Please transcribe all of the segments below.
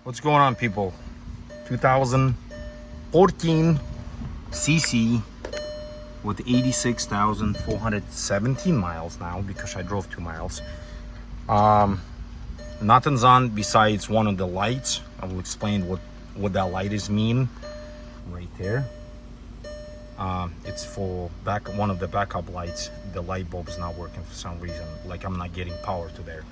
What's going on, people? 2014 CC with 86,417 miles now because I drove 2 miles. Nothing's on besides one of the lights. I will explain what that light is mean right there. It's for one of the backup lights. The light bulb is not working for some reason, like I'm not getting power to there.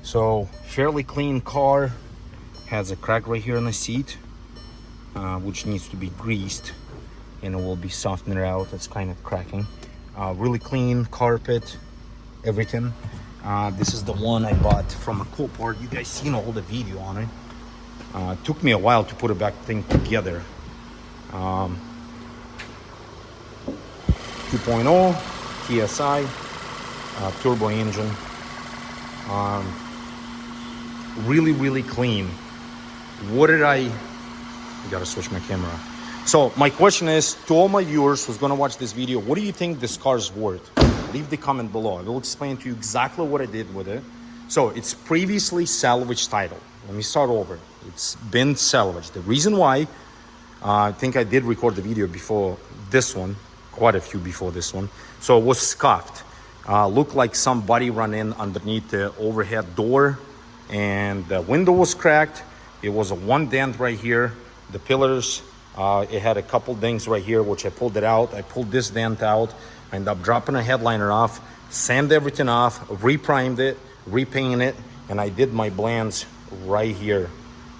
So fairly clean car. Has a crack right here in the seat, which needs to be greased and it will be softened out. It's kind of cracking. Really clean carpet, everything. This is the one I bought from a Copart. You guys seen all the video on it. Took me a while to put a back thing together. 2.0 TSI turbo engine. Really clean. What did I gotta switch my camera. So my question is to all my viewers who's gonna watch this video, what do you think this car is worth? Leave the comment below. I will explain to you exactly what I did with it. So it's previously salvage title. Let me start over. It's been salvaged. The reason why, I think I did record the video before this one, quite a few before this one. So it was scuffed. Looked like somebody ran in underneath the overhead door and the window was cracked. It was a one dent right here. The pillars, it had a couple dings right here, which I pulled it out. I pulled this dent out. I ended up dropping a headliner off, sanded everything off, reprimed it, repainted it, and I did my blends right here.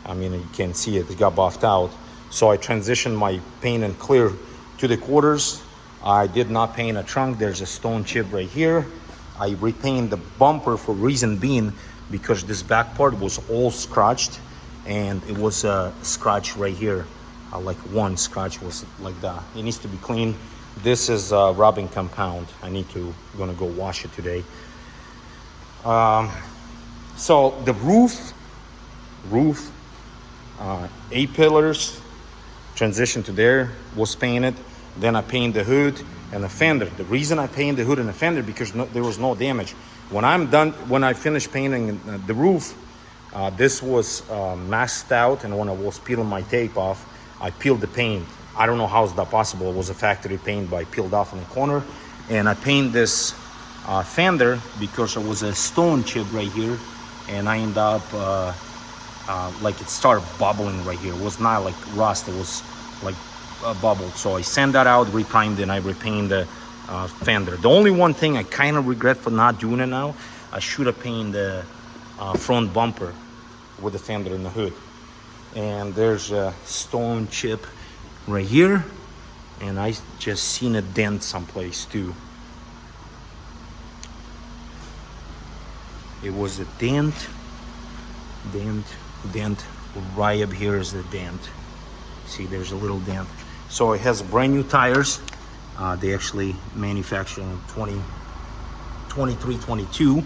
I mean, you can see it got buffed out. So I transitioned my paint and clear to the quarters. I did not paint a trunk. There's a stone chip right here. I repainted the bumper for reason being because this back part was all scratched and it was a scratch right here. Like one scratch was like that. It needs to be clean. This is rubbing compound. Gonna go wash it today. So the roof, A-pillars, transition to there, was painted. Then I painted the hood and the fender. The reason I painted the hood and the fender because there was no damage. When I finished painting the roof, this was masked out, and when I was peeling my tape off, I peeled the paint. I don't know how is that possible. It was a factory paint, but I peeled off in the corner. And I painted this fender because there was a stone chip right here, and I ended up like it started bubbling right here. It was not like rust, it was like bubbled. So I sanded that out, reprimed it, and I repainted the fender. The only one thing I kind of regret for not doing it now, I should have painted the front bumper with the fender and the hood. And there's a stone chip right here, and I just seen a dent someplace too. It was a dent right up here is the dent. See, there's a little dent. So it has brand new tires. They actually manufactured in 23, 22.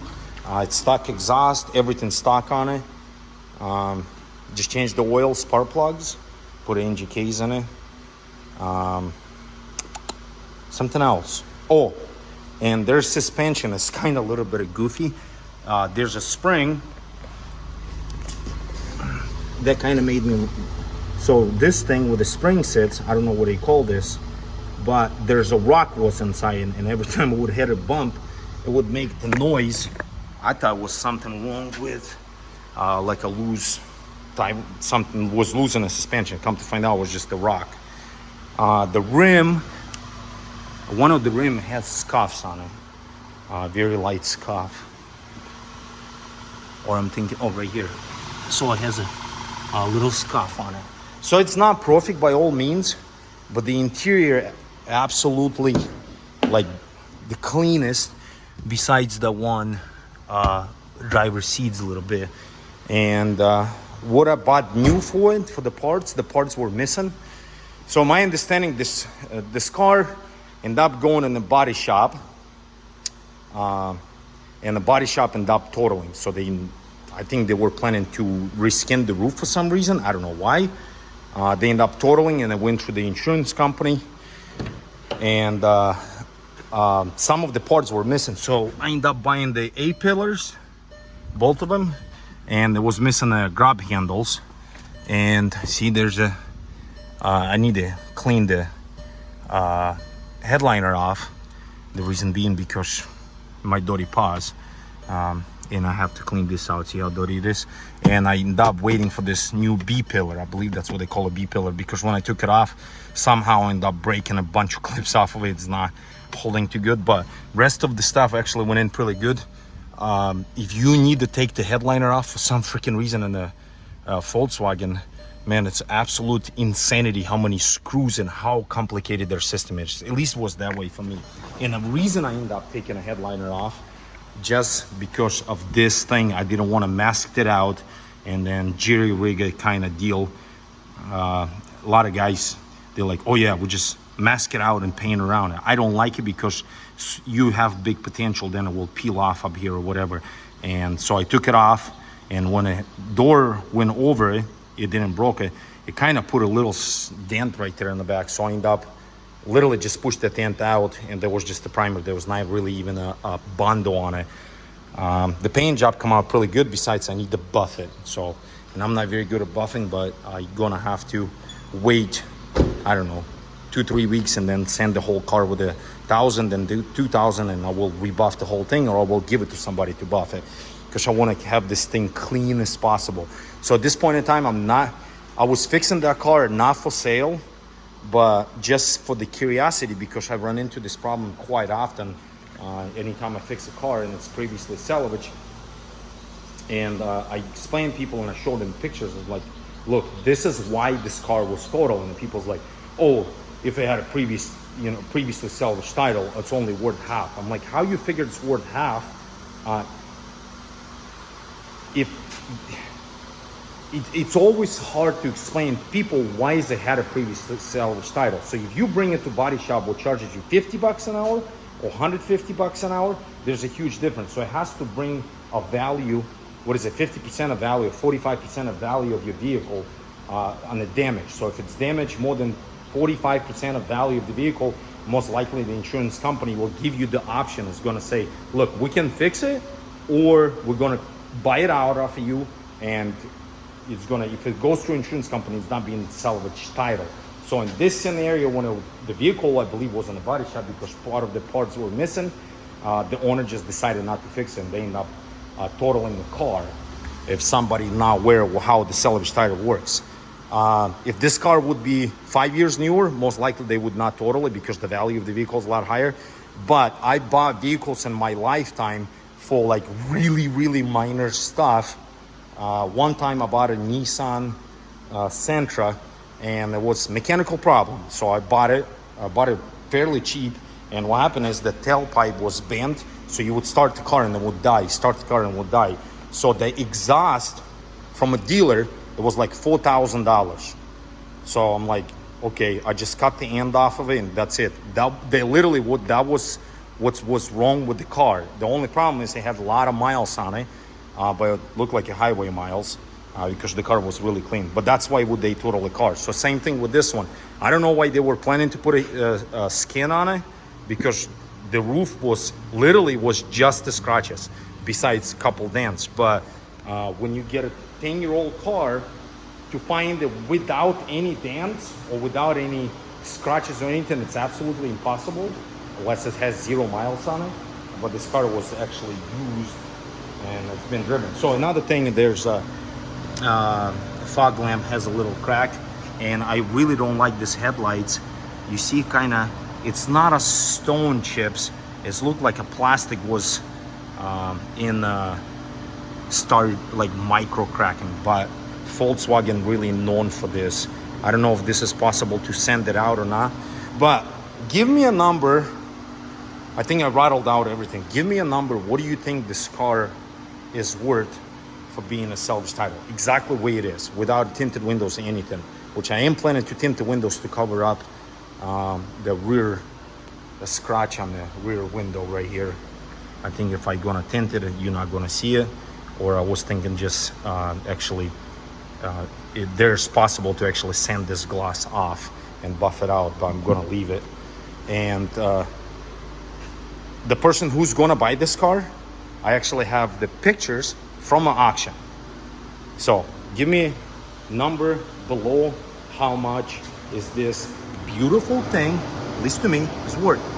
It's stock exhaust, everything stock on it. Just changed the oil, spark plugs, put NGKs in it. Something else. Oh, and their suspension is kind of a little bit goofy. There's a spring that kind of made me. So this thing with the spring sits, I don't know what they call this, but there's a rock was inside, and every time it would hit a bump, it would make the noise. I thought it was something wrong with like a loose type, something was loose in the suspension. Come to find out it was just the rock. The rim, one of the rim has scuffs on it, very light scuff. Or I'm thinking, oh, right here. So it has a little scuff on it. So it's not perfect by all means, but the interior absolutely like the cleanest besides the one driver seats a little bit. And what I bought new for it, for the parts were missing. So my understanding, this car ended up going in the body shop, and the body shop ended up totaling. So I think they were planning to reskin the roof for some reason. I don't know why. They ended up totaling, and I went through the insurance company, and some of the parts were missing. So I ended up buying the A-pillars, both of them, and it was missing the grab handles. And see, there's a I need to clean the headliner off. The reason being because my dirty paws, and I have to clean this out. See how dirty it is? And I end up waiting for this new B pillar. I believe that's what they call a B pillar, because when I took it off, somehow I ended up breaking a bunch of clips off of it. It's not holding too good, but rest of the stuff actually went in pretty good. If you need to take the headliner off for some freaking reason in the Volkswagen, man, it's absolute insanity how many screws and how complicated their system is. At least it was that way for me. And the reason I ended up taking a headliner off, just because of this thing, I didn't want to mask it out and then jerry rig it kind of deal. A lot of guys, they're like, oh yeah, we just mask it out and paint around it. I don't like it because you have big potential, then it will peel off up here or whatever. And so I took it off, and when a door went over it, it didn't broke it. It kind of put a little dent right there in the back. So I ended up literally just pushed the dent out, and there was just the primer. There was not really even a bundle on it. The paint job come out pretty good. Besides, I need to buff it. So, and I'm not very good at buffing, but I'm gonna have to wait, I don't know, 2-3 weeks, and then send the whole car with 1,000 and do 2,000, and I will rebuff the whole thing, or I will give it to somebody to buff it, because I want to have this thing clean as possible. So at this point in time, I was fixing that car not for sale, but just for the curiosity, because I run into this problem quite often. Anytime I fix a car and it's previously salvaged, and I explain people and I show them pictures of like, look, this is why this car was total, and people's like, oh, if it had a previously salvaged title, it's only worth half. I'm like, how you figure it's worth half? It's always hard to explain people why is it had a previously salvaged title. So if you bring it to body shop, what charges you $50 an hour or $150 an hour, there's a huge difference. So it has to bring a value, what is it, 50% of value, 45% of value of your vehicle on the damage. So if it's damaged more than 45% of value of the vehicle, most likely the insurance company will give you the option. It's gonna say, look, we can fix it, or we're gonna buy it out of you, and it's gonna, if it goes through insurance company, it's not being salvaged title. So in this scenario, when the vehicle, I believe, was in the body shop because part of the parts were missing, the owner just decided not to fix it, and they end up totaling the car. If somebody not aware of how the salvage title works. If this car would be 5 years newer, most likely they would not total it because the value of the vehicle is a lot higher. But I bought vehicles in my lifetime for like really, really minor stuff. One time I bought a Nissan Sentra, and it was mechanical problem. So I bought it fairly cheap. And what happened is the tailpipe was bent. So you would start the car and it would die, start the car and it would die. So the exhaust from a dealer, it was like $4,000. So I'm like, okay, I just cut the end off of it and that's it. That was what was wrong with the car. The only problem is it had a lot of miles on it, but it looked like a highway miles because the car was really clean. But that's why would they total the car. So same thing with this one. I don't know why they were planning to put a skin on it, because the roof was just the scratches, besides a couple dents. But when you get a 10-year-old car, to find it without any dents or without any scratches or anything, it's absolutely impossible unless it has 0 miles on it. But this car was actually used and it's been driven. So another thing, there's a fog lamp has a little crack, and I really don't like this headlights. You see, it's not a stone chips. It looked like a plastic was started like micro cracking, but Volkswagen really known for this. I don't know if this is possible to send it out or not, but give me a number. I think I rattled out everything. Give me a number. What do you think this car is worth for being a salvage title? Exactly the way it is, without tinted windows or anything, which I am planning to tint the windows to cover up the scratch on the rear window right here. I think if I'm gonna tint it, you're not gonna see it. Or I was thinking just there's possible to actually sand this glass off and buff it out, but I'm gonna leave it. And the person who's gonna buy this car, I actually have the pictures from an auction. So give me number below how much is this beautiful thing, at least to me, is worth.